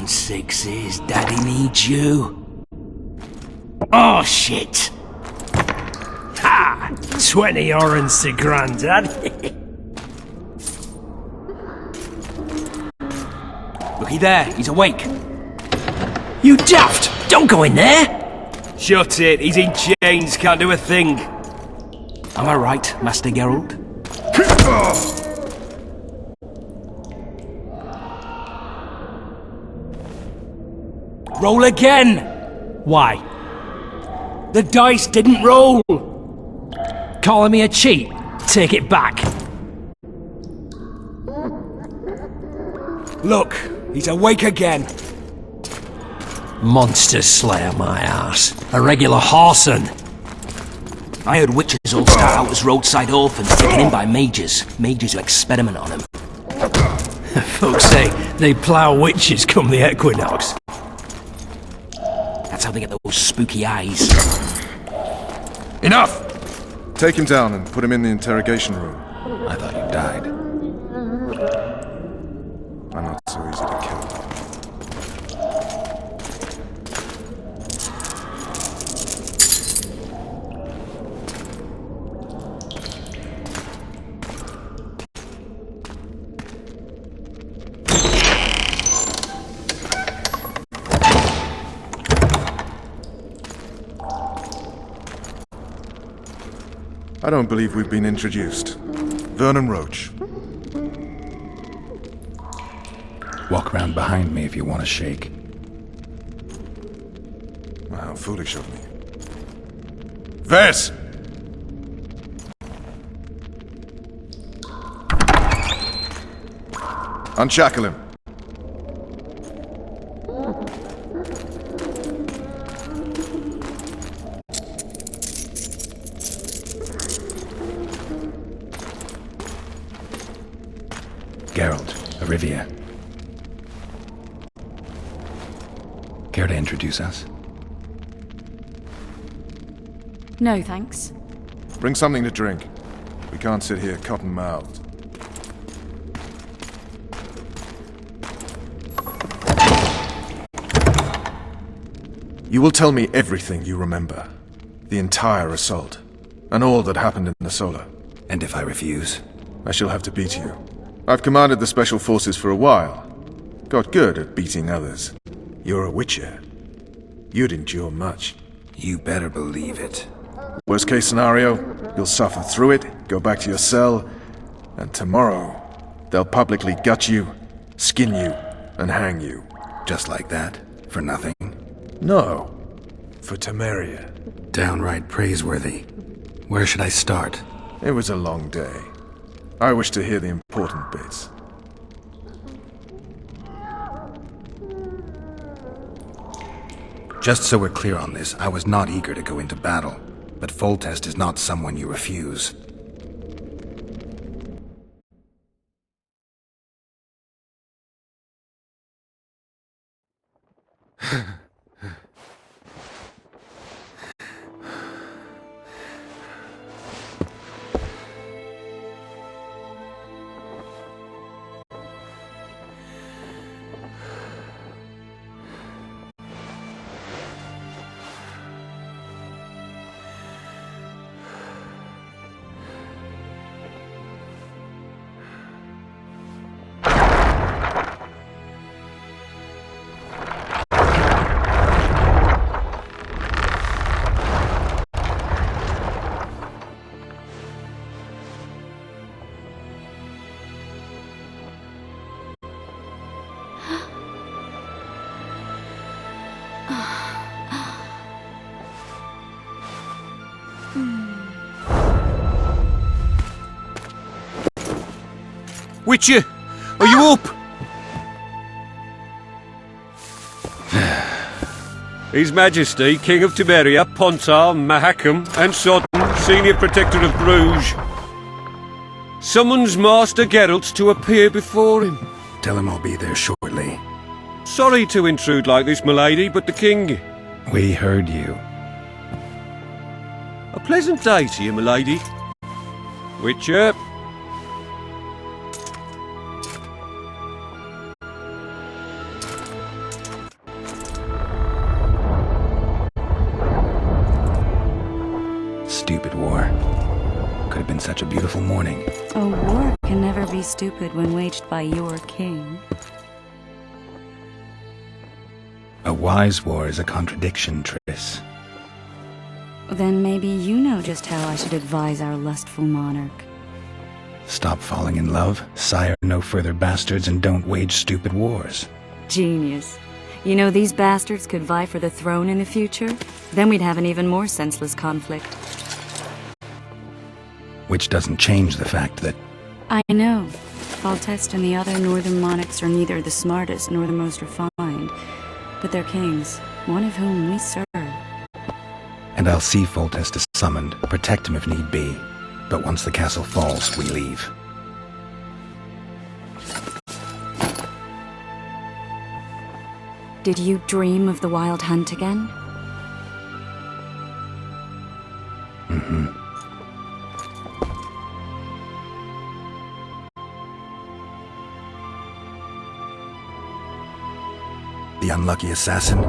sixes, Daddy needs you. Oh, shit! Ha! 20 orange to Grandad. Looky there, he's awake. You daft! Don't go in there! Shut it, he's in chains, can't do a thing. Am I right, Master Geralt? Roll again! Why? The dice didn't roll! Calling me a cheat? Take it back. Look, he's awake again. Monster Slayer, my ass. A regular whoreson. I heard witches all start out as roadside orphans taken in by mages. Mages who experiment on them. Folks say they plough witches come the equinox. That's how they get those spooky eyes. Enough! Take him down and put him in the interrogation room. I thought you died. I'm not so easy to kill. I don't believe we've been introduced. Vernon Roach. Walk around behind me if you want to shake. Well, how foolish of me. Vess! Unshackle him. Geralt, Arivia. Care to introduce us? No, thanks. Bring something to drink. We can't sit here cotton-mouthed. You will tell me everything you remember. The entire assault. And all that happened in the Solar. And if I refuse? I shall have to beat you. I've commanded the Special Forces for a while. Got good at beating others. You're a Witcher. You'd endure much. You better believe it. Worst case scenario, you'll suffer through it, go back to your cell, and tomorrow, they'll publicly gut you, skin you, and hang you. Just like that? For nothing? No. For Temeria. Downright praiseworthy. Where should I start? It was a long day. I wish to hear the important bits. Just so we're clear on this, I was not eager to go into battle, but Foltest is not someone you refuse. Witcher, are you up? His Majesty, King of Temeria, Pontar, Mahakam, and Sodden, Senior Protector of Bruges, summons Master Geralt to appear before him. Tell him I'll be there shortly. Sorry to intrude like this, milady, but the King... We heard you. A pleasant day to you, milady. Witcher. war can never be stupid when waged by your king. A wise war is a contradiction, Triss. Then maybe you know just how I should advise our lustful monarch. Stop falling in love, sire no further bastards, and don't wage stupid wars. Genius. You know, these bastards could vie for the throne in the future? Then we'd have an even more senseless conflict. Which doesn't change the fact that I know. Foltest and the other northern monarchs are neither the smartest nor the most refined, but they're kings, one of whom we serve. and I'll see Foltest is summoned, protect him if need be. But once the castle falls, we leave. Did you dream of the Wild Hunt again? Mm-hmm. The unlucky assassin?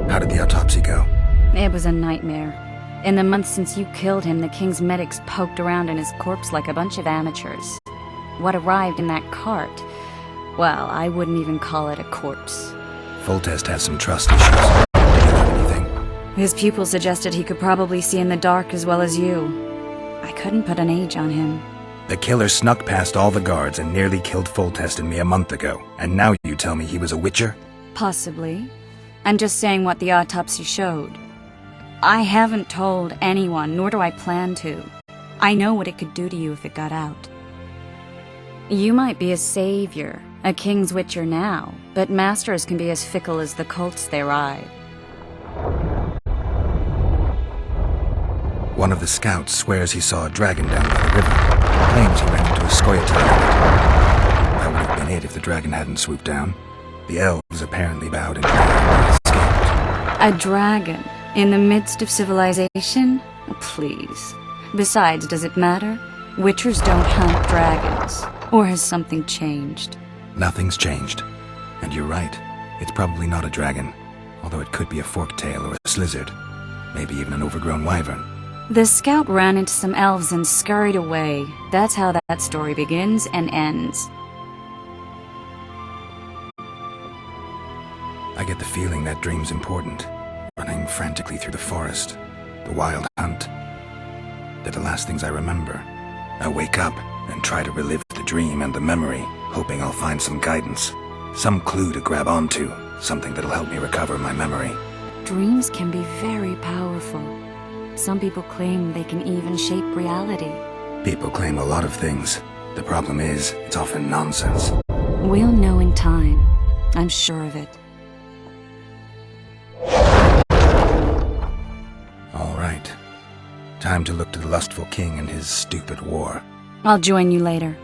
How did the autopsy go? It was a nightmare. In the months since you killed him, the king's medics poked around in his corpse like a bunch of amateurs. What arrived in that cart? Well, I wouldn't even call it a corpse. Foltest has some trust issues. Did you have anything? His pupils suggested he could probably see in the dark as well as you. I couldn't put an age on him. The killer snuck past all the guards and nearly killed Foltest and me a month ago. And now you tell me he was a witcher? Possibly. I'm just saying what the autopsy showed. I haven't told anyone, nor do I plan to. I know what it could do to you if it got out. You might be a savior, a king's witcher now, but masters can be as fickle as the cults they ride. One of the scouts swears he saw a dragon down by the river. Claims he ran into a Scoia'tael. That would have been it if the dragon hadn't swooped down. The elves apparently bowed in prayer and escaped. A dragon? In the midst of civilization? Please. Besides, does it matter? Witchers don't hunt dragons. Or has something changed? Nothing's changed. And you're right. It's probably not a dragon. Although it could be a forktail or a slizzard. Maybe even an overgrown wyvern. The scout ran into some elves and scurried away. That's how that story begins and ends. I get the feeling that dream's important. Running frantically through the forest. The wild hunt. They're the last things I remember. I wake up and try to relive the dream and the memory, hoping I'll find some guidance. Some clue to grab onto. Something that'll help me recover my memory. Dreams can be very powerful. Some people claim they can even shape reality. People claim a lot of things. The problem is, it's often nonsense. We'll know in time. I'm sure of it. All right. Time to look to the lustful king and his stupid war. I'll join you later.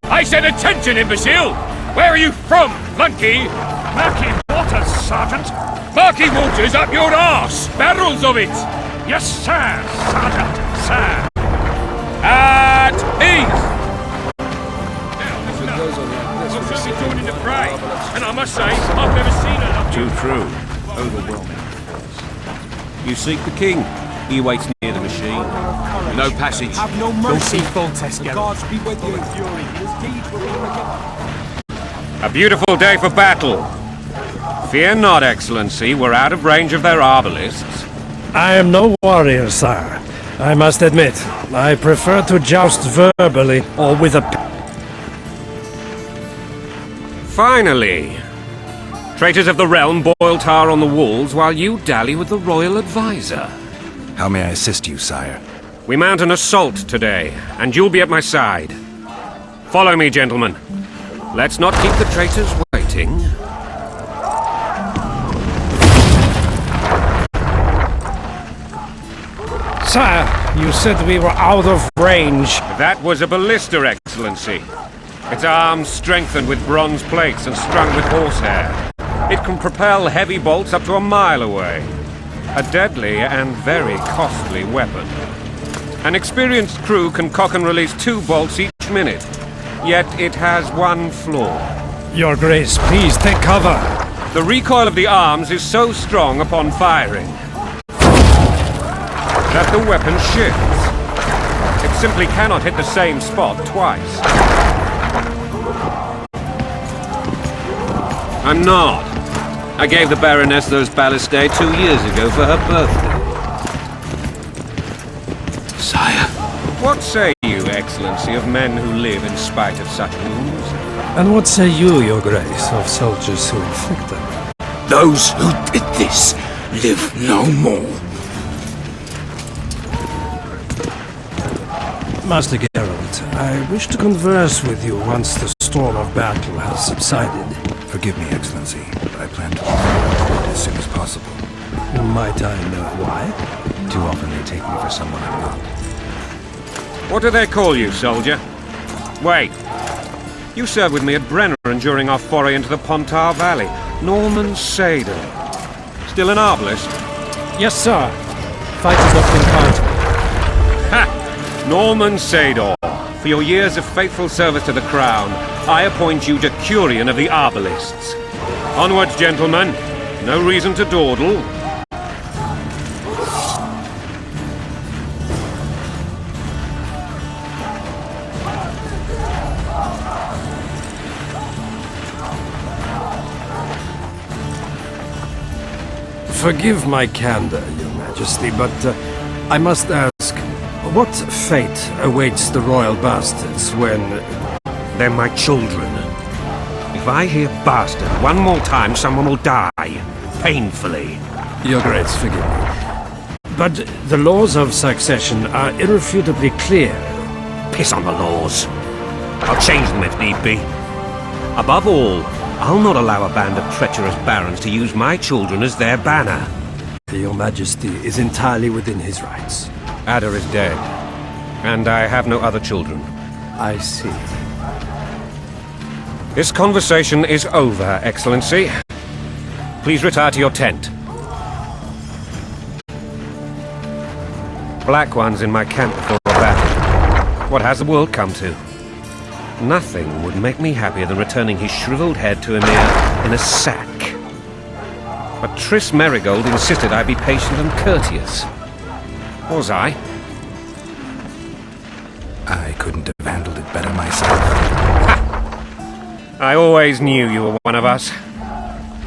I said attention, imbecile! Where are you from, monkey? Murky Waters, Sergeant! Murky Waters up your arse! Barrels of it! Yes, sir, Sergeant, sir! At ease! Now, listen up. I'll certainly join in the fray, and I must say, I've never seen a lot. Too true. Overwhelming. You seek the king. He waits near the machine. No passage. Have no mercy, Foltest. The gods be with you. His deeds will be forgiven. A beautiful day for battle. Fear not, Excellency. We're out of range of their arbalists. I am no warrior, sire. I must admit, I prefer to joust verbally or with a... Finally! Traitors of the realm boil tar on the walls while you dally with the royal advisor. How may I assist you, sire? We mount an assault today, and you'll be at my side. Follow me, gentlemen. Let's not keep the traitors waiting. Sire, you said we were out of range. That was a ballista, Excellency. Its arms strengthened with bronze plates and strung with horsehair. It can propel heavy bolts up to a mile away. A deadly and very costly weapon. An experienced crew can cock and release 2 bolts each minute. Yet it has one flaw. Your Grace, please take cover. The recoil of the arms is so strong upon firing that the weapon shifts. It simply cannot hit the same spot twice. I'm not. I gave the Baroness those ballistae 2 years ago for her birthday. Sire. What say you, Excellency, of men who live in spite of such wounds? And what say you, Your Grace, of soldiers who inflict them? Those who did this live no more. Master Geralt, I wish to converse with you once the storm of battle has subsided. Forgive me, Excellency, but I plan to return as soon as possible. Might I know why? Too often they take me for someone I'm not. What do they call you, soldier? Wait. You served with me at Brennerin during our foray into the Pontar Valley. Norman Sador. Still an arbalist? Yes, sir. Fight has not been kind. Ha! Norman Sador. For your years of faithful service to the Crown, I appoint you Decurion of the Arbalists. Onwards, gentlemen. No reason to dawdle. Forgive my candor, Your Majesty, but I must ask, what fate awaits the royal bastards when... They're my children. If I hear bastard one more time, someone will die. Painfully. Your Grace, forgive me. But the laws of succession are irrefutably clear. Piss on the laws. I'll change them if need be. Above all, I'll not allow a band of treacherous barons to use my children as their banner. Your Majesty is entirely within his rights. Ada is dead, and I have no other children. I see. This conversation is over, Excellency. Please retire to your tent. Black One's in my camp before a battle. What has the world come to? Nothing would make me happier than returning his shriveled head to Emir in a sack. But Triss Merigold insisted I be patient and courteous. Was I? I couldn't have handled it better myself. Ha! I always knew you were one of us.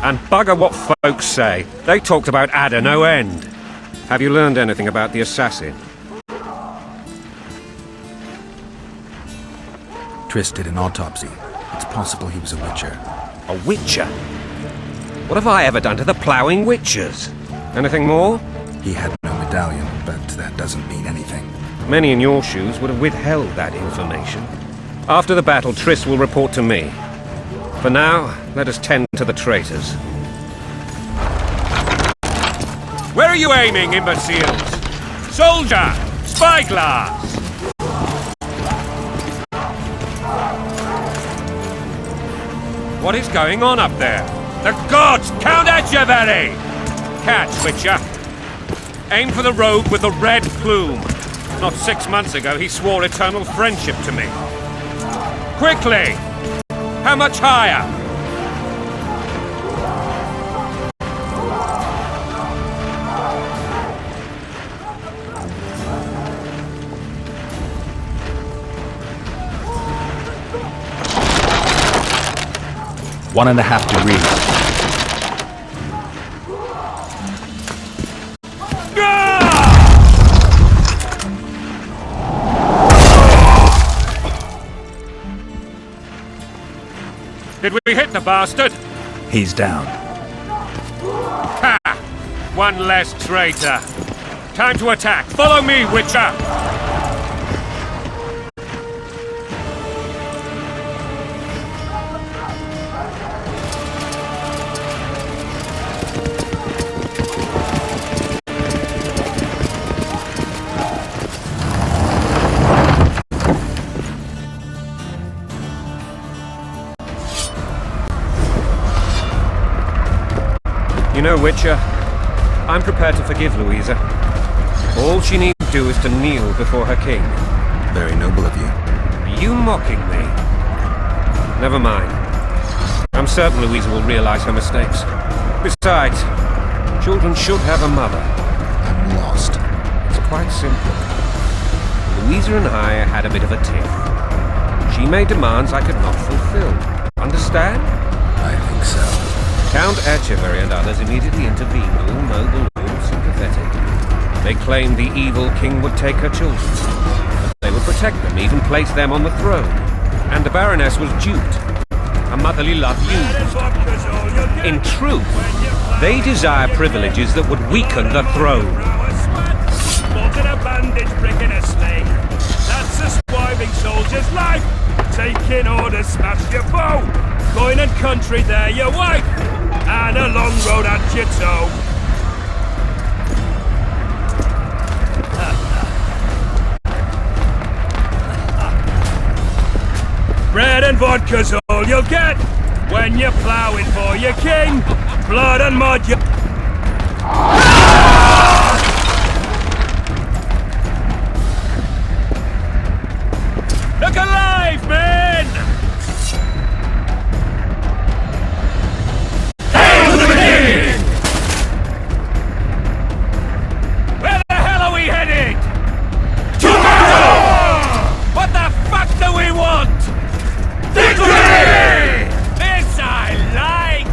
And bugger what folks say. They talked about Ada no end. Have you learned anything about the assassin? Triss did an autopsy. It's possible he was a witcher. A witcher? What have I ever done to the ploughing witchers? Anything more? He had no medallion, but that doesn't mean anything. Many in your shoes would have withheld that information. After the battle, Triss will report to me. For now, let us tend to the traitors. Where are you aiming, imbeciles? Soldier! Spyglass! What is going on up there? The gods! Count Etcheverry! Catch, Witcher. Aim for the rogue with the red plume. Not 6 months ago, he swore eternal friendship to me. Quickly! How much higher? One and a half degrees. Did we hit the bastard? He's down. Ha! One less traitor. Time to attack. Follow me, Witcher! Witcher. I'm prepared to forgive Louisa. All she needs to do is to kneel before her king. Very noble of you. Are you mocking me? Never mind. I'm certain Louisa will realize her mistakes. Besides, children should have a mother. I'm lost. It's quite simple. Louisa and I had a bit of a tiff. She made demands I could not fulfill. Understand? I think so. Count Etcheverry and others immediately intervened, all noble, all sympathetic. They claimed the evil king would take her children. But they would protect them, even place them on the throne. And the Baroness was duped. A motherly love used. In truth, they desire privileges that would weaken the throne. Bolted a bandage brick in a sleigh. That's a swiving soldier's life. Taking orders, smash your foe. Going and country, there your wife. And a long road at your toe. Bread and vodka's all you'll get when you're ploughing for your king. Blood and mud, you... Look alive, men! Hail to the king! Where the hell are we headed? To battle! What the fuck do we want? Victory! This I like!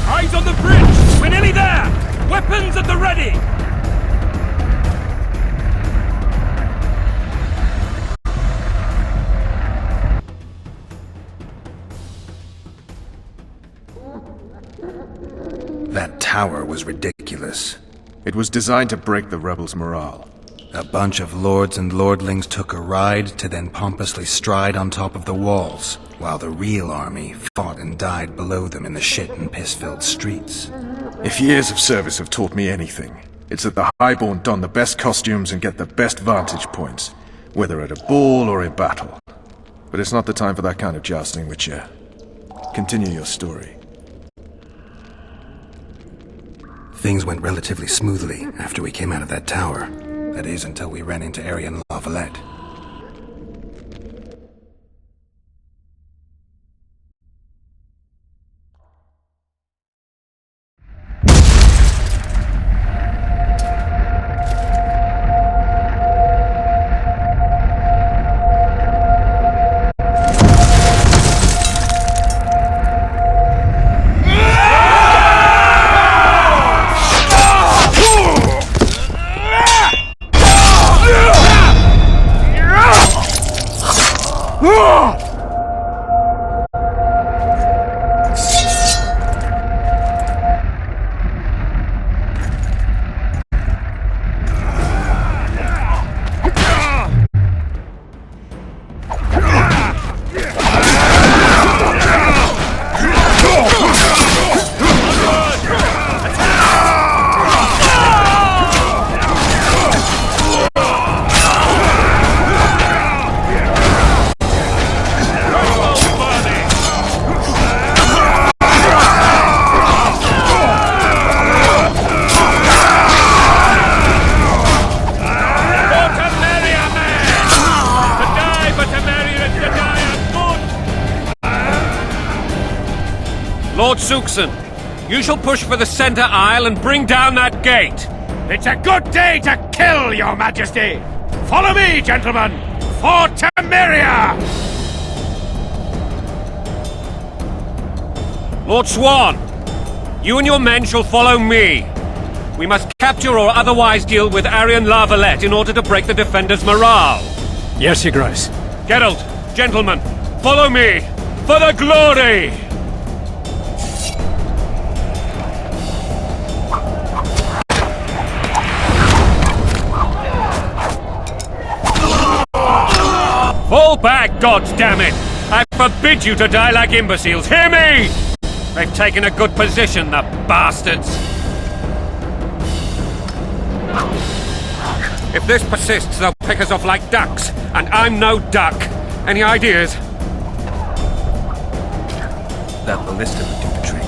Eyes on the bridge! We're nearly there! Weapons at the ready! That tower was ridiculous. It was designed to break the rebels' morale. A bunch of lords and lordlings took a ride to then pompously stride on top of the walls, while the real army fought and died below them in the shit and piss-filled streets. If years of service have taught me anything, it's that the Highborn don the best costumes and get the best vantage points, whether at a ball or in battle. But it's not the time for that kind of jousting, Witcher. Continue your story. Things went relatively smoothly after we came out of that tower. That is, until we ran into Aryan La Valette. Lord Suxon, you shall push for the center aisle and bring down that gate. It's a good day to kill, your majesty! Follow me, gentlemen! For Temeria! Lord Swan, you and your men shall follow me. We must capture or otherwise deal with Aryan La Valette in order to break the defenders' morale. Yes, Your Grace. Geralt, gentlemen, follow me for the glory! Fall back, goddammit! I forbid you to die like imbeciles, hear me! They've taken a good position, the bastards! If this persists, they'll pick us off like ducks, and I'm no duck. Any ideas? That ballista would do the trick.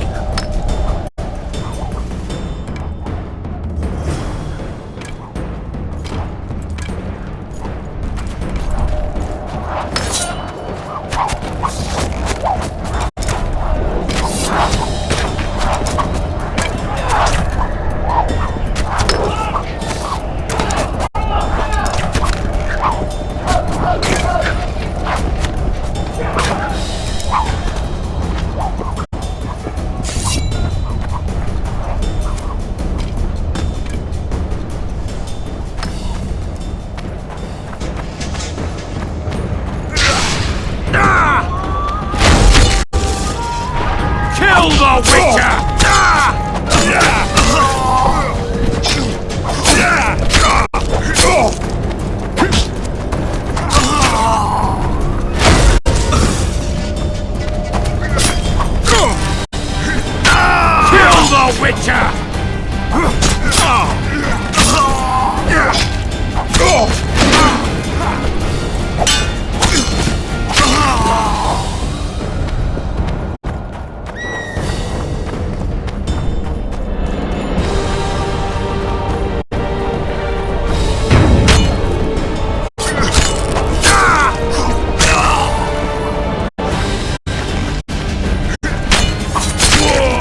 Kill the Witcher! Kill the Witcher!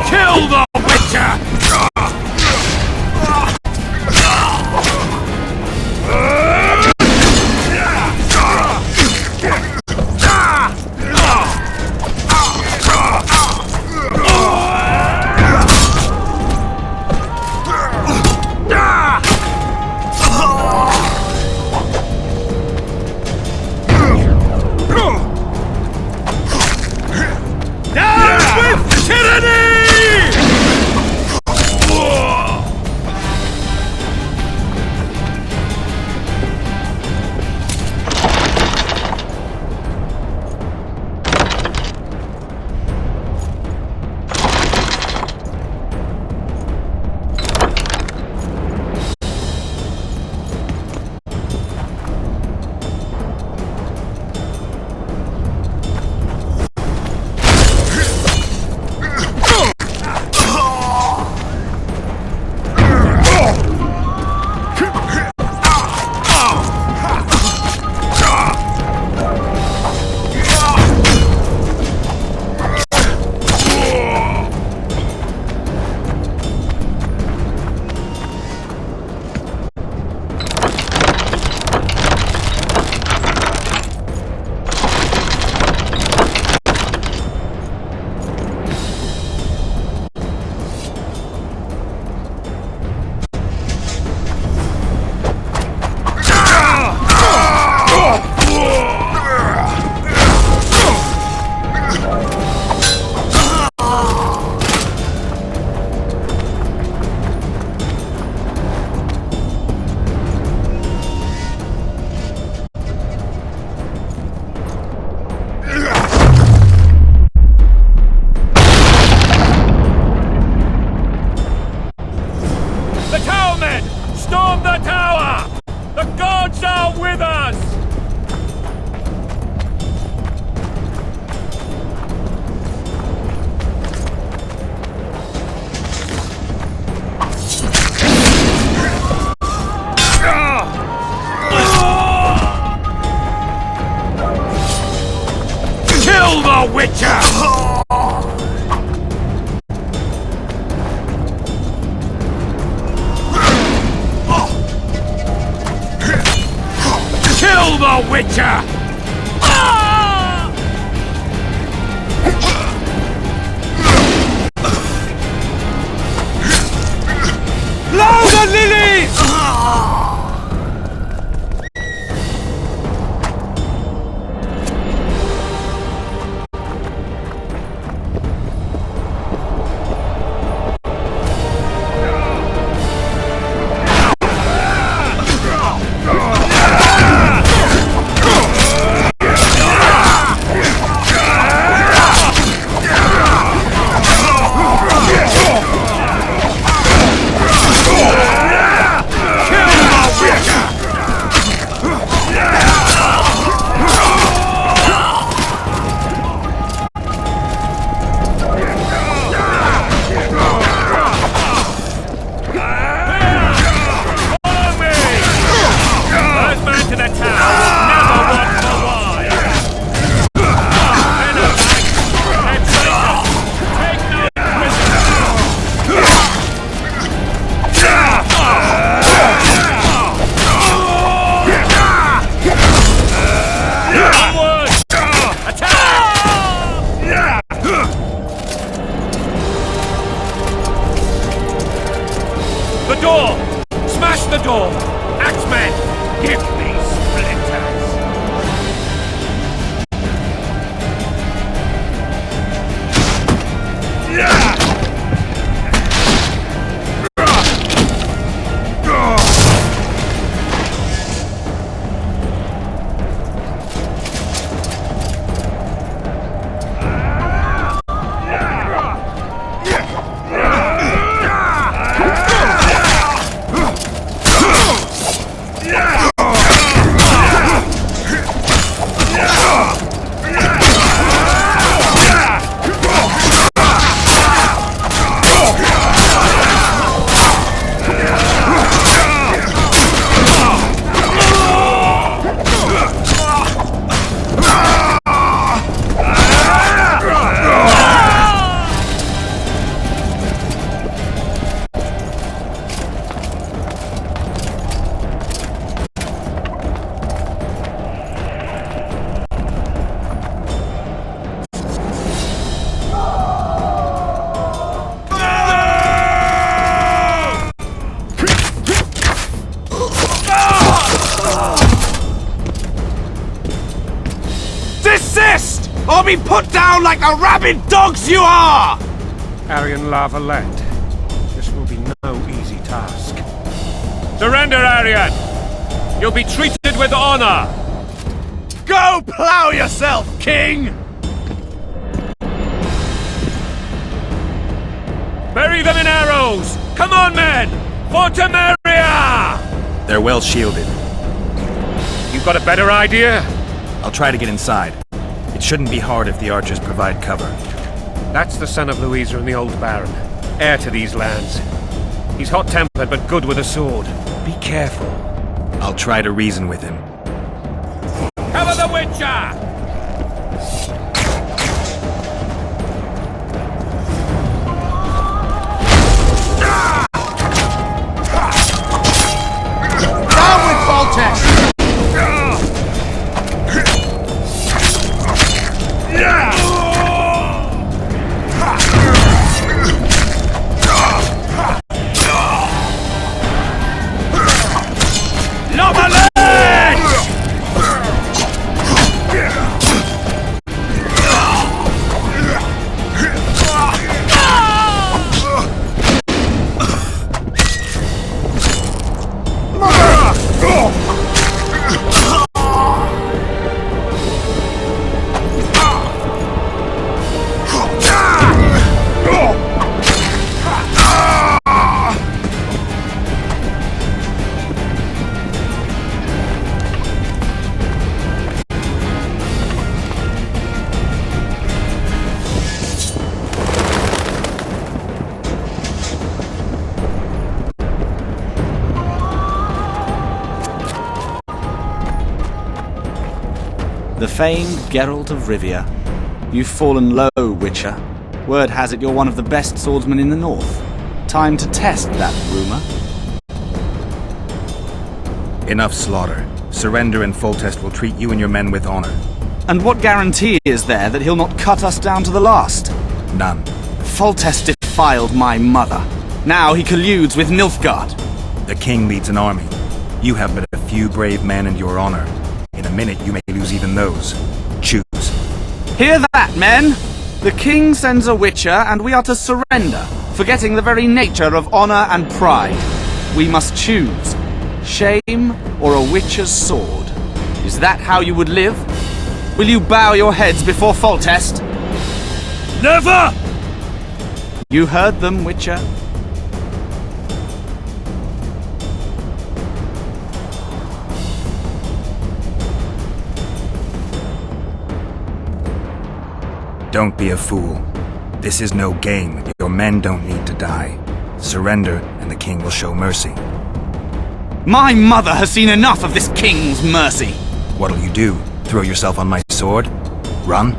Kill the Witcher! the Witcher! Kill the Witcher! Blow the lilies! Resist, or be put down like the rabid dogs you are! Aryan La Valette. This will be no easy task. Surrender, Aryan! You'll be treated with honor! Go plow yourself, king! Bury them in arrows! Come on, men! For Temeria! They're well shielded. You got a better idea? I'll try to get inside. It shouldn't be hard if the archers provide cover. That's the son of Louisa and the old Baron, heir to these lands. He's hot-tempered but good with a sword. Be careful. I'll try to reason with him. Cover the Witcher! Down with Foltest! The famed Geralt of Rivia. You've fallen low, Witcher. Word has it you're one of the best swordsmen in the north. Time to test that rumor. Enough slaughter. Surrender and Foltest will treat you and your men with honor. And what guarantee is there that he'll not cut us down to the last? None. Foltest defiled my mother. Now he colludes with Nilfgaard. The king leads an army. You have but a few brave men and your honor. In a minute, you may lose even those. Choose. Hear that, men? The king sends a Witcher, and we are to surrender, forgetting the very nature of honor and pride. We must choose. Shame or a Witcher's sword. Is that how you would live? Will you bow your heads before Foltest? Never! You heard them, Witcher. Don't be a fool. This is no game. Your men don't need to die. Surrender, and the king will show mercy. My mother has seen enough of this king's mercy. What'll you do? Throw yourself on my sword? Run?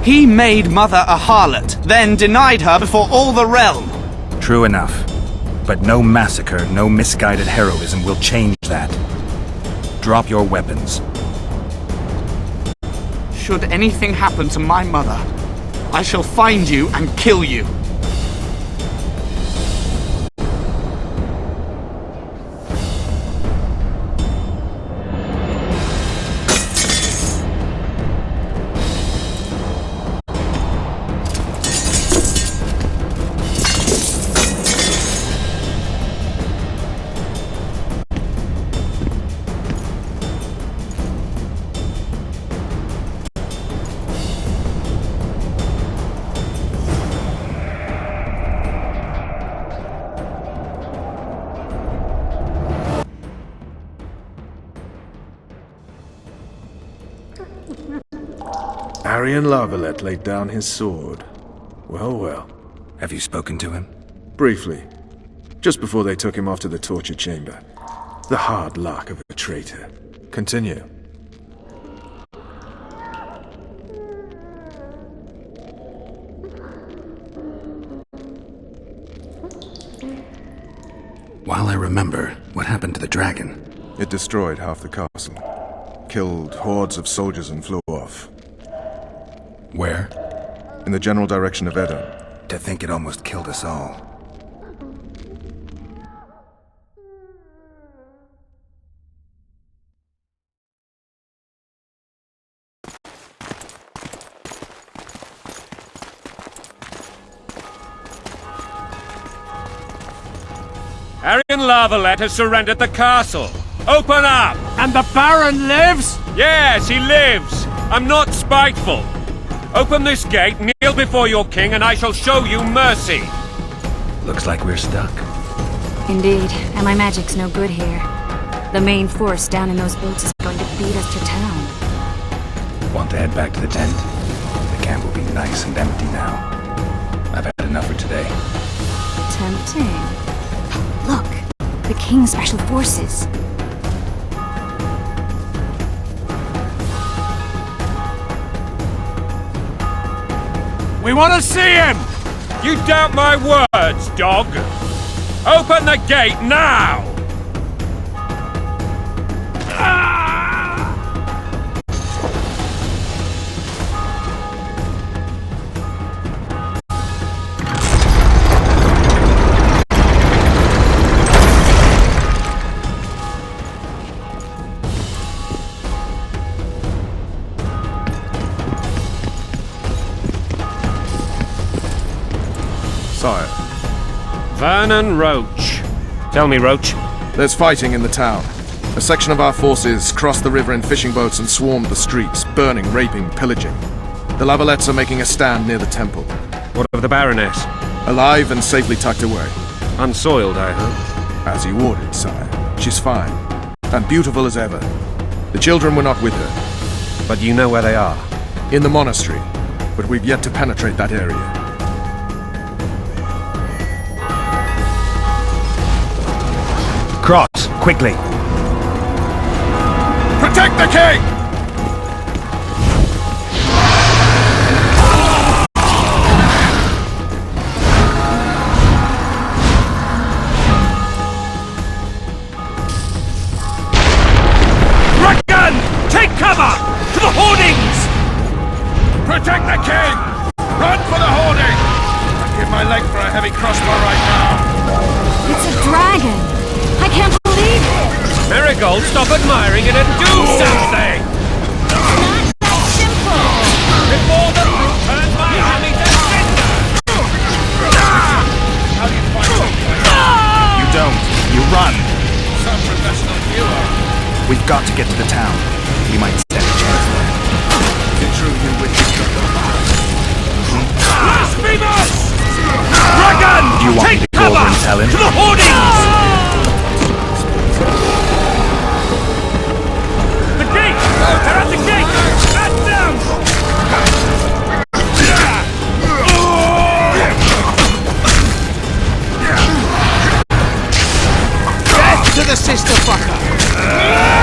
He made mother a harlot, then denied her before all the realm. True enough. But no massacre, no misguided heroism will change that. Drop your weapons. Should anything happen to my mother, I shall find you and kill you. Aryan La Valette laid down his sword. Well, well. Have you spoken to him? Briefly. Just before they took him off to the torture chamber. The hard luck of a traitor. Continue. While I remember, what happened to the dragon? It destroyed half the castle. Killed hordes of soldiers and flew off. Where? In the general direction of Edom. To think it almost killed us all. Arian Lavalette has surrendered the castle. Open up! And the Baron lives? Yes, he lives. I'm not spiteful. Open this gate, kneel before your king, and I shall show you mercy. Looks like we're stuck. Indeed, and my magic's no good here. The main force down in those boats is going to beat us to town. Want to head back to the tent? The camp will be nice and empty now. I've had enough for today. Tempting. Look, the King's Special Forces. We want to see him! You doubt my words, dog? Open the gate now! Sire, Vernon Roach. Tell me, Roach. there's fighting in the town. A section of our forces crossed the river in fishing boats and swarmed the streets, burning, raping, pillaging. The Lavalettes are making a stand near the temple. What of the Baroness? Alive and safely tucked away. Unsoiled, I hope. As you ordered, sire. She's fine. And beautiful as ever. The children were not with her. But you know where they are? In the monastery. But we've yet to penetrate that area. Cross, quickly! Protect the king! Regan! Take cover! To the hoardings! Protect the king! Run for the hoarding! I'd give my leg for a heavy crossbow right now. It's a dragon! I can't believe it! Marigold, stop admiring it and do something! Not that simple! Before the brute turns my army to cinder! How do you fight something? You don't. You run. Some professional viewer. We've got to get to the town. We might stand a chance there. Is it true you witnessed the Blasphemous! Regan! Do you want Take me to go over cover! and tell him? To the hoardings! The gate! They're at the gate! Back down! Death to the sister fucker!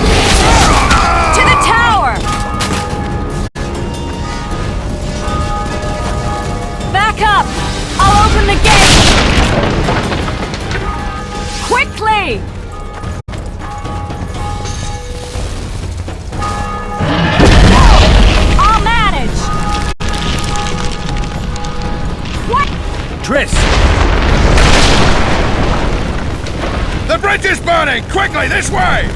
To the tower! Back up! I'll open the gate! Quickly! I'll manage! What? Triss! The bridge is burning! Quickly, this way!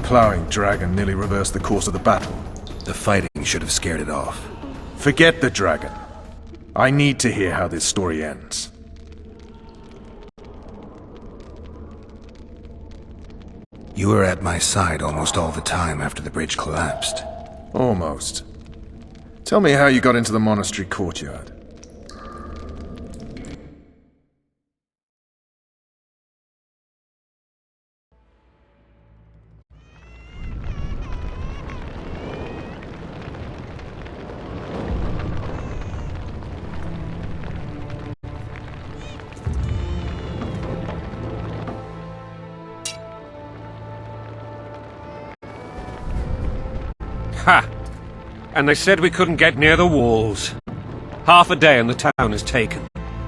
Plowing dragon nearly reversed the course of the battle. The fighting should have scared it off. Forget the dragon. I need to hear how this story ends. You were at my side almost all the time after the bridge collapsed. Almost. Tell me how you got into the monastery courtyard. Ha! And they said we couldn't get near the walls. Half a day and the town is taken.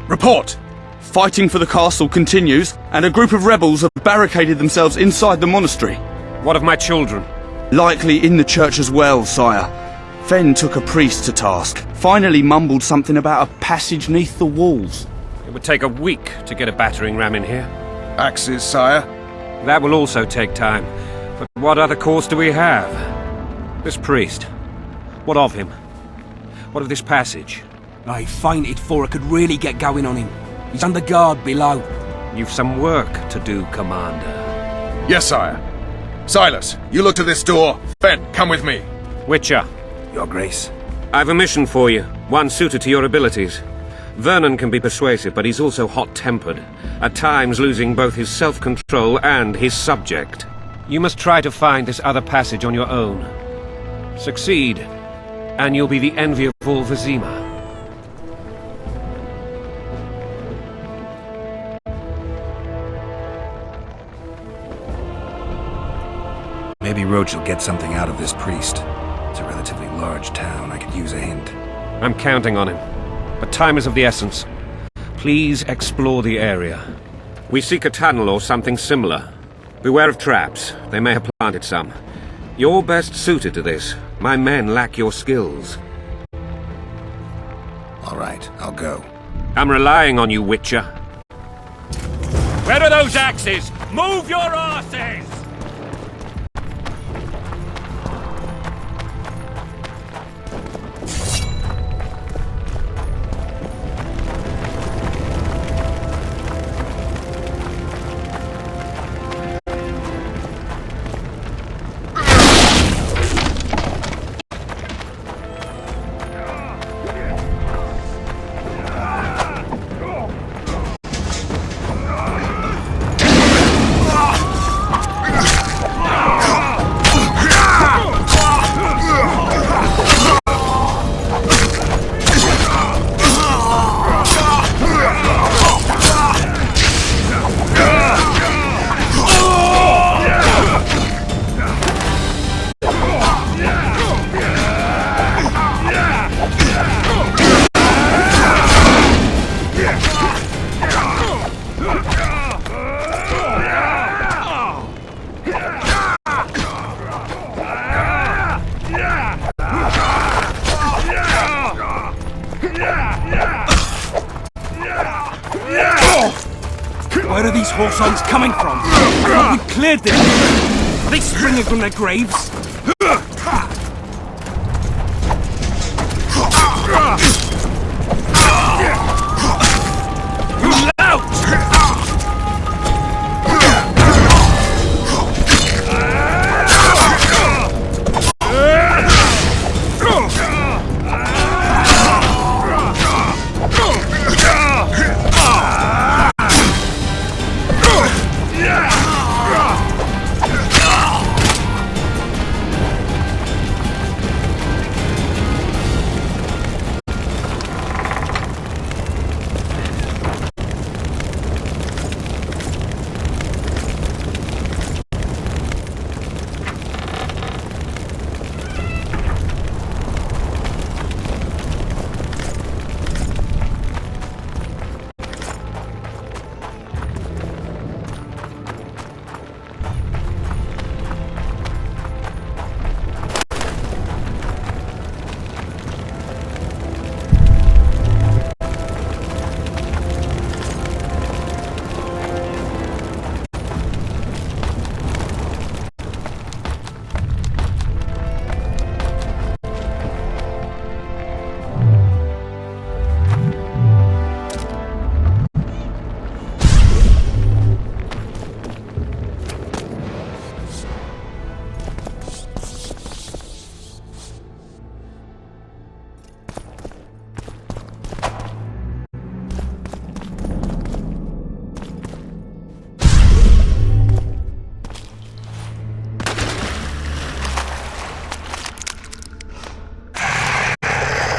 Report! Fighting for the castle continues, and a group of rebels have barricaded themselves inside the monastery. What of my children? Likely in the church as well, sire. Fen took a priest to task, finally mumbled something about a passage neath the walls. It would take a week to get a battering ram in here. Axes, sire? That will also take time. But what other course do we have? This priest. What of him? What of this passage? I fainted before I could really get going on him. He's under guard below. You've some work to do, Commander. Yes, sire. Silas, you look to this door. Fen, come with me. Witcher. Your Grace. I've a mission for you, one suited to your abilities. Vernon can be persuasive, but he's also hot-tempered, at times losing both his self-control and his subject. You must try to find this other passage on your own. Succeed, and you'll be the envy of all Vizima. Maybe Roach will get something out of this priest. It's a relatively large town. I could use a hint. I'm counting on him. But time is of the essence. Please explore the area. We seek a tunnel or something similar. Beware of traps. They may have planted some. You're best suited to this. My men lack your skills. All right, I'll go. I'm relying on you, Witcher. Where are those axes? Move your asses! Where are these horse-ons coming from? Have we cleared them? Are they springing from their graves?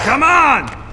Come on!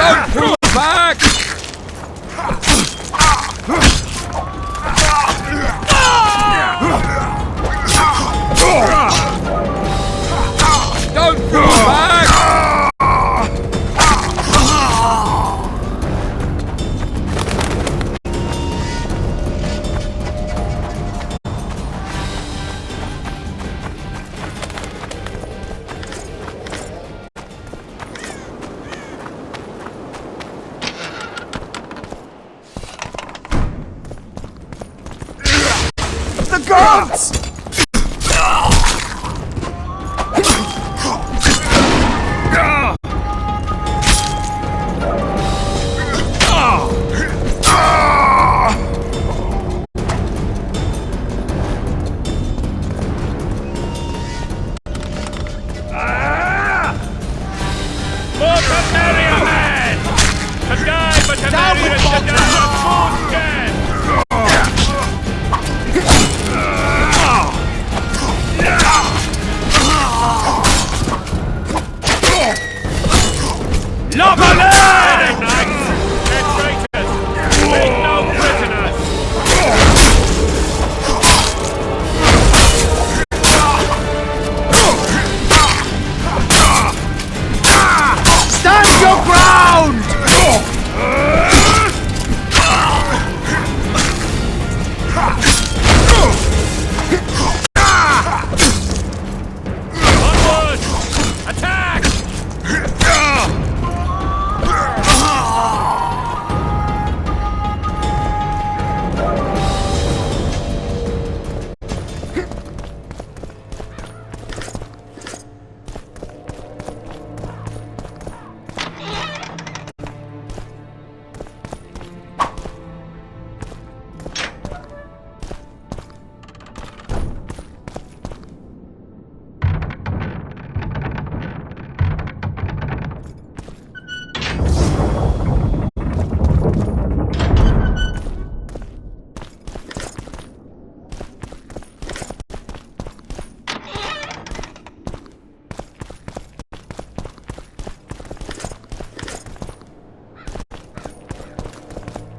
Don't pull back! Don't pull back! The gods! For Temeria, men! To die for Temeria is to die for full death! Lock on them! Knights! They're traitors! Leave no prisoners! Stand your ground! Onward! Attack!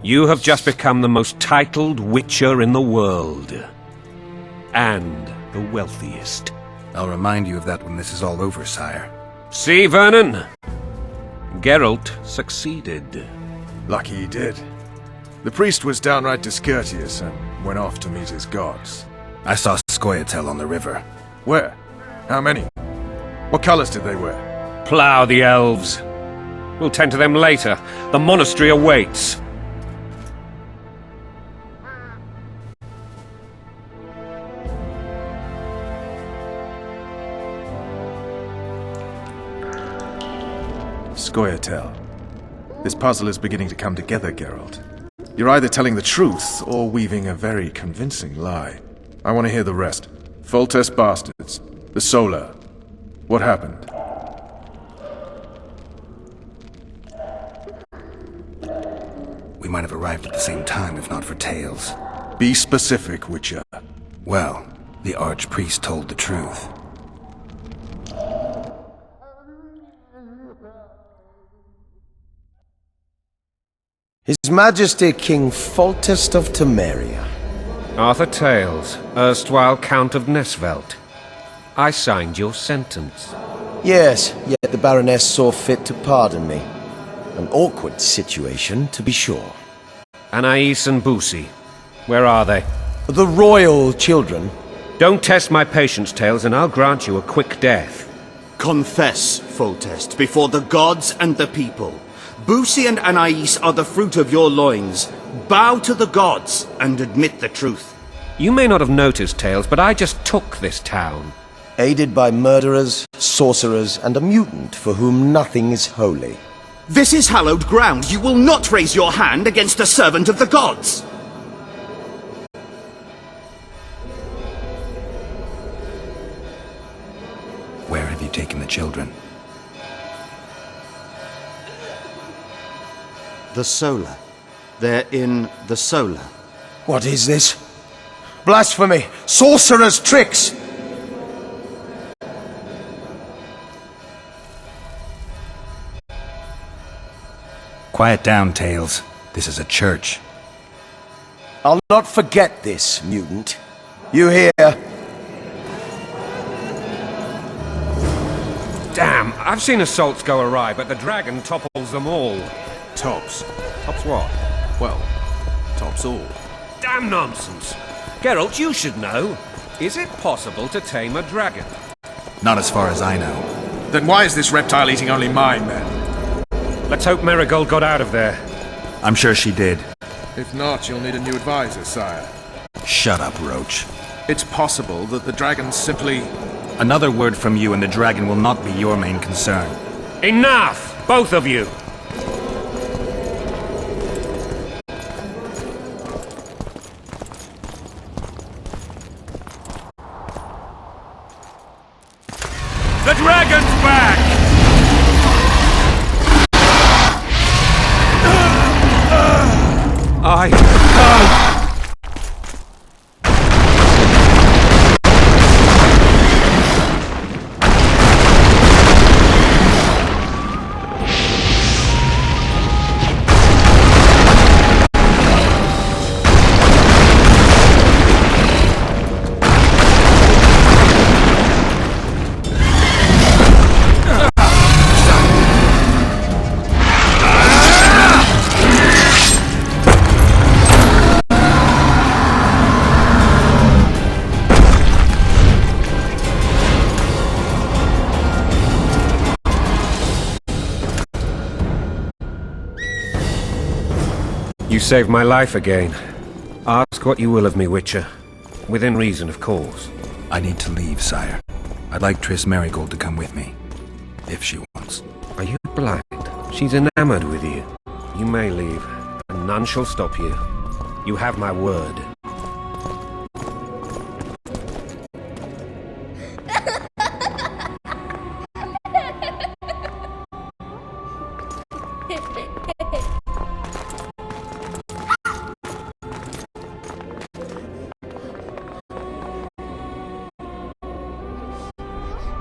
You have just become the most titled witcher in the world. And the wealthiest. I'll remind you of that when this is all over, sire. See, Vernon? Geralt succeeded. Lucky he did. The priest was downright discourteous and went off to meet his gods. I saw Scoia'tael on the river. Where? How many? What colors did they wear? Plough the elves. We'll tend to them later. The monastery awaits. Scoia'tael. This puzzle is beginning to come together, Geralt. You're either telling the truth or weaving a very convincing lie. I want to hear the rest. Foltest bastards. The Solar. What happened? We might have arrived at the same time if not for Tales. Be specific, Witcher. Well, the Archpriest told the truth. His Majesty King Foltest of Temeria. Arthur Tales, erstwhile Count of Nesvelt. I signed your sentence. Yes, yet the Baroness saw fit to pardon me. An awkward situation, to be sure. Anais and Boussy, where are they? The royal children. Don't test my patience, Tales, and I'll grant you a quick death. Confess, Foltest, before the gods and the people. Boussy and Anais are the fruit of your loins. Bow to the gods and admit the truth. You may not have noticed, Tales, but I just took this town. Aided by murderers, sorcerers, and a mutant for whom nothing is holy. This is hallowed ground. You will not raise your hand against a servant of the gods. Where have you taken the children? The Solar. They're in the Solar. What is this? Blasphemy! Sorcerer's tricks! Quiet down, Tails. This is a church. I'll not forget this, mutant. You hear? Damn, I've seen assaults go awry, but the dragon topples them all. Tops. Tops what? Well, tops all. Damn nonsense! Geralt, you should know. Is it possible to tame a dragon? Not as far as I know. Then why is this reptile eating only my men? Let's hope Marigold got out of there. I'm sure she did. If not, you'll need a new advisor, sire. Shut up, Roach. It's possible that the dragon simply... Another word from you and the dragon will not be your main concern. Enough! Both of you! The dragon's back! You saved my life again. Ask what you will of me, Witcher. Within reason, of course. I need to leave, sire. I'd like Triss Marigold to come with me. If she wants. Are you blind? She's enamored with you. You may leave, and none shall stop you. You have my word.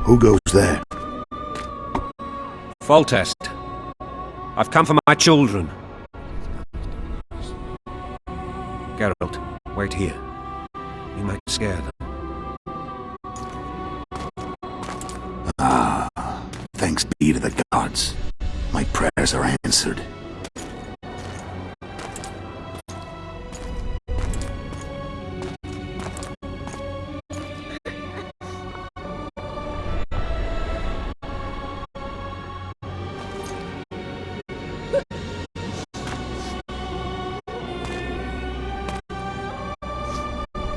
Who goes there? Foltest. I've come for my children. Geralt, wait here. You might scare them. Ah, thanks be to the gods. My prayers are answered.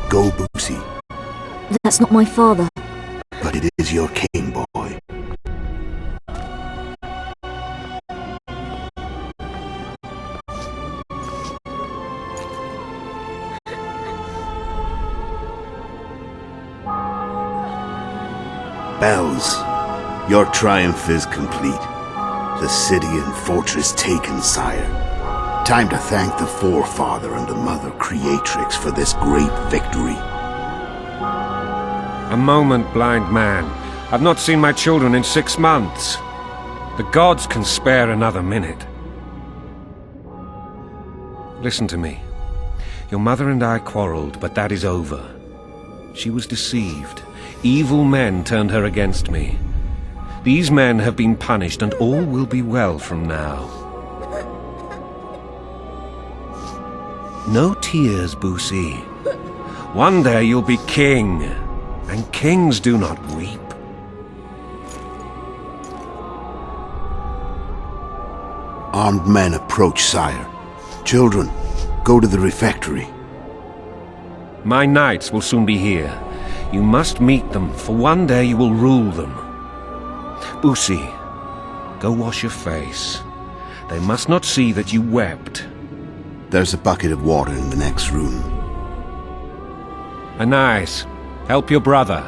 Go, Boosie. That's not my father. But it is your king, boy. Bells, your triumph is complete. The city and fortress taken, sire. Time to thank the Forefather and the Mother Creatrix for this great victory. A moment, blind man. I've not seen my children in 6 months. The gods can spare another minute. Listen to me. Your mother and I quarreled, but that is over. She was deceived. Evil men turned her against me. These men have been punished, and all will be well from now. No tears, Boosie. One day you'll be king, and kings do not weep. Armed men approach, sire. Children, go to the refectory. My knights will soon be here. You must meet them, for one day you will rule them. Boosie, go wash your face. They must not see that you wept. There's a bucket of water in the next room. Anais, help your brother.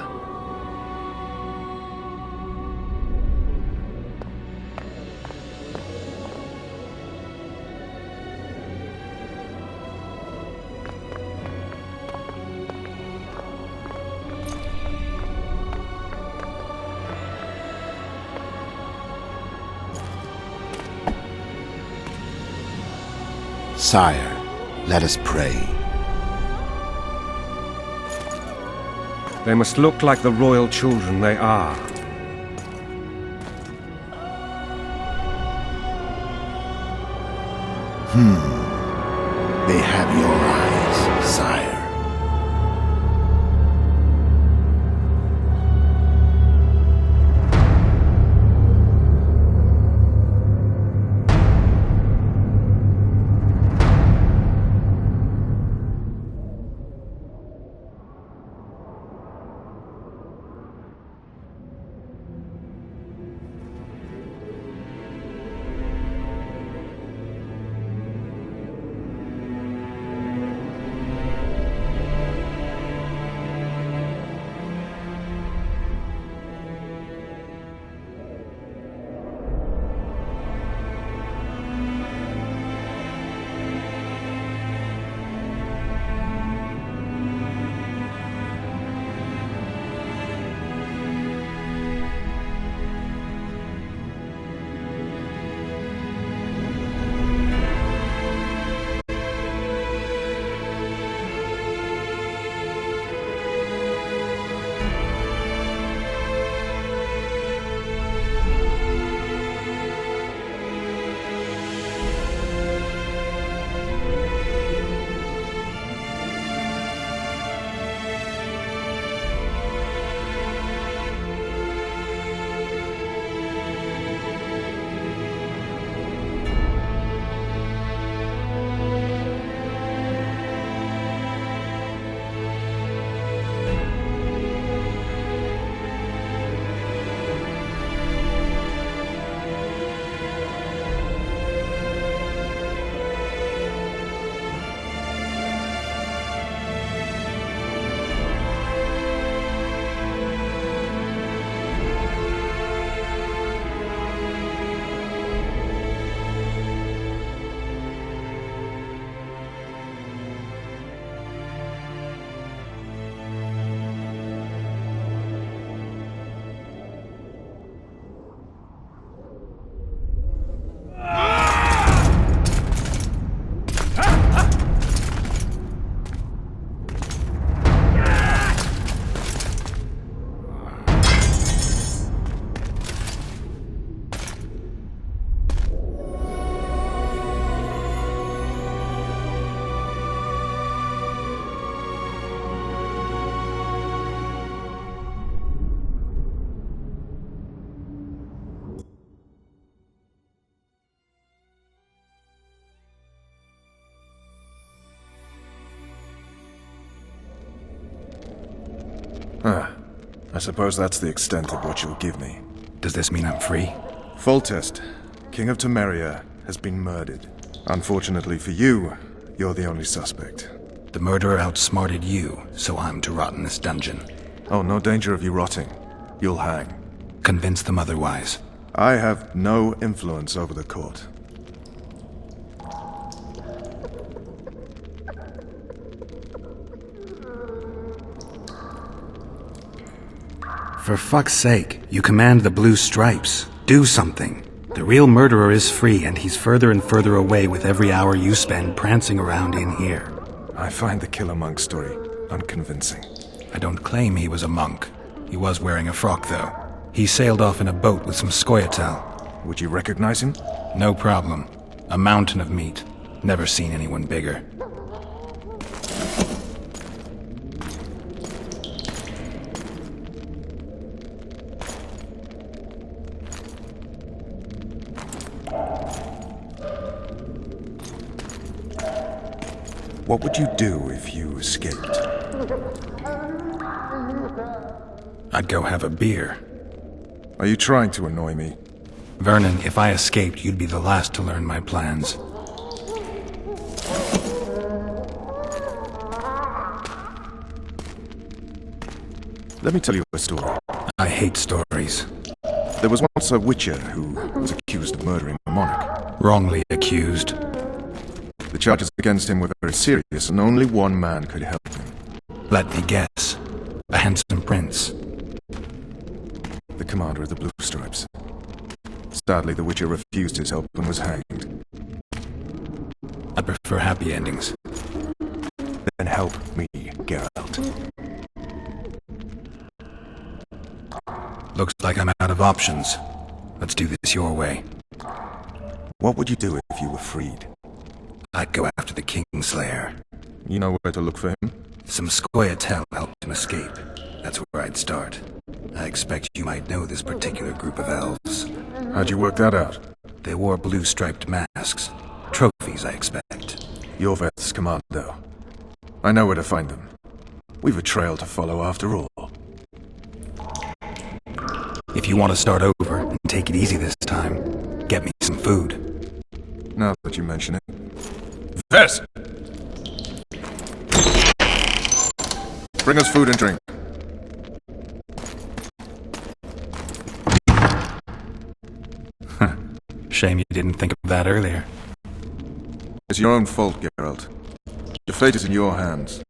Sire, let us pray. They must look like the royal children they are. They have your eyes, sire. I suppose that's the extent of what you'll give me. Does this mean I'm free? Foltest, King of Temeria, has been murdered. Unfortunately for you, you're the only suspect. The murderer outsmarted you, so I'm to rot in this dungeon. Oh, no danger of you rotting. You'll hang. Convince them otherwise. I have no influence over the court. For fuck's sake, you command the Blue Stripes. Do something. The real murderer is free, and he's further and further away with every hour you spend prancing around in here. I find the Killer Monk story unconvincing. I don't claim he was a monk. He was wearing a frock, though. He sailed off in a boat with some Scoia'tael. Would you recognize him? No problem. A mountain of meat. Never seen anyone bigger. What would you do if you escaped? I'd go have a beer. Are you trying to annoy me? Vernon, if I escaped, you'd be the last to learn my plans. Let me tell you a story. I hate stories. There was once a witcher who was accused of murdering a monarch. Wrongly accused. The charges against him were very serious, and only one man could help him. Let me guess. A handsome prince. The commander of the Blue Stripes. Sadly, the witcher refused his help and was hanged. I prefer happy endings. Then help me, Geralt. Looks like I'm out of options. Let's do this your way. What would you do if you were freed? I'd go after the Kingslayer. You know where to look for him? Some Scoia'tael helped him escape. That's where I'd start. I expect you might know this particular group of elves. How'd you work that out? They wore blue-striped masks. Trophies, I expect. Yorveth's commando. I know where to find them. We've a trail to follow after all. If you want to start over and take it easy this time, get me some food. Now that you mention it. Ves! Bring us food and drink. Shame you didn't think of that earlier. It's your own fault, Geralt. Your fate is in your hands.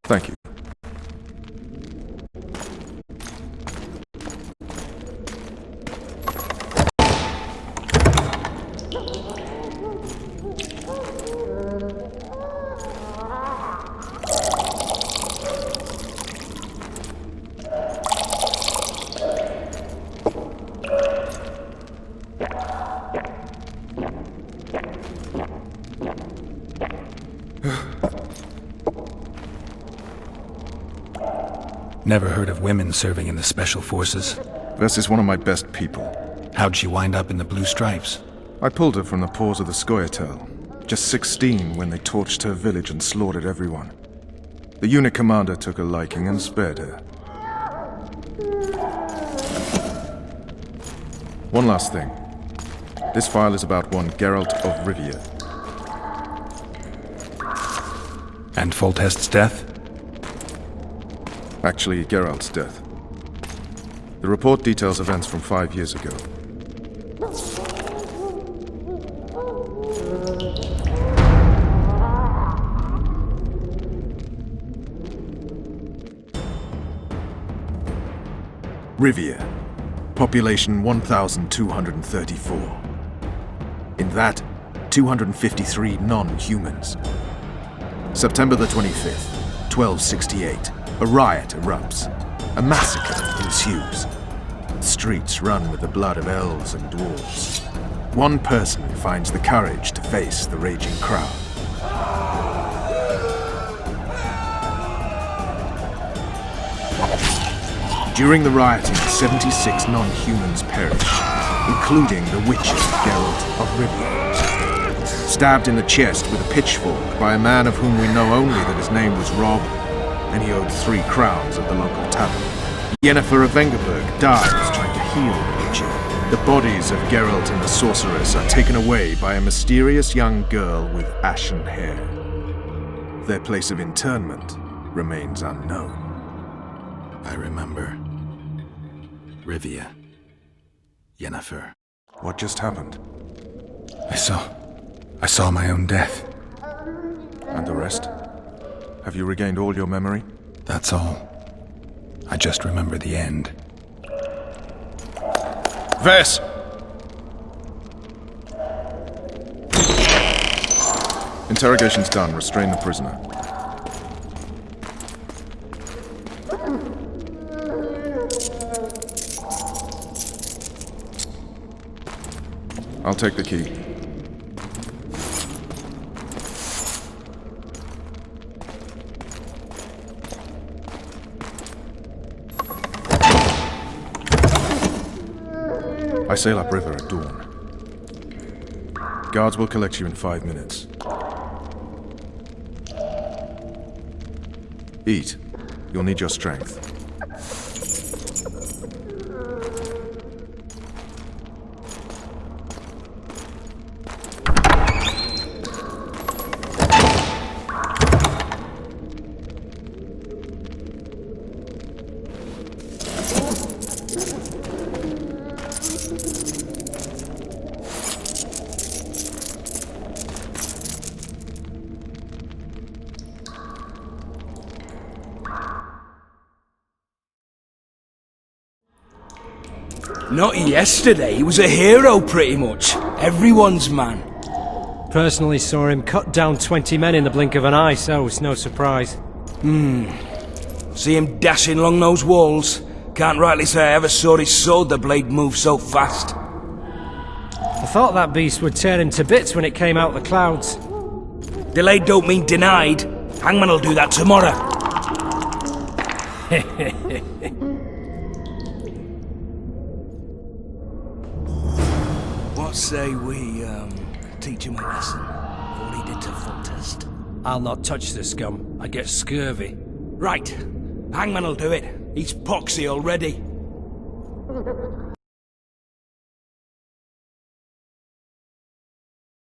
Thank you. Never heard of women serving in the Special Forces. Ves is one of my best people. How'd she wind up in the Blue Stripes? I pulled her from the paws of the Scoia'tael. Just 16 when they torched her village and slaughtered everyone. The unit commander took a liking and spared her. One last thing. This file is about one Geralt of Rivia. And Foltest's death? Actually, Geralt's death. The report details events from 5 years ago. Rivia. Population 1,234. In that, 253 non-humans. September the 25th, 1268. A riot erupts. A massacre ensues. The streets run with the blood of elves and dwarves. One person finds the courage to face the raging crowd. During the rioting, 76 non-humans perished, including the witcher Geralt of Rivia. Stabbed in the chest with a pitchfork by a man of whom we know only that his name was Rob, and he owed 3 crowns at the local tavern. Yennefer of Vengerberg dies trying to heal the witcher. The bodies of Geralt and the sorceress are taken away by a mysterious young girl with ashen hair. Their place of interment remains unknown. I remember. Rivia. Yennefer. What just happened? I saw my own death. And the rest? Have you regained all your memory? That's all. I just remember the end. Ves! Interrogation's done. Restrain the prisoner. I'll take the key. I sail upriver at dawn. Guards will collect you in 5 minutes. Eat. You'll need your strength. Not yesterday, he was a hero pretty much. Everyone's man. Personally saw him cut down 20 men in the blink of an eye, so it's no surprise. See him dashing along those walls? Can't rightly say I ever saw his sword the blade move so fast. I thought that beast would tear him to bits when it came out the clouds. Delayed don't mean denied. Hangman'll do that tomorrow. What say we, teach him a lesson? What he did to Foltest. I'll not touch the scum. I get scurvy. Right. Hangman'll do it. He's poxy already.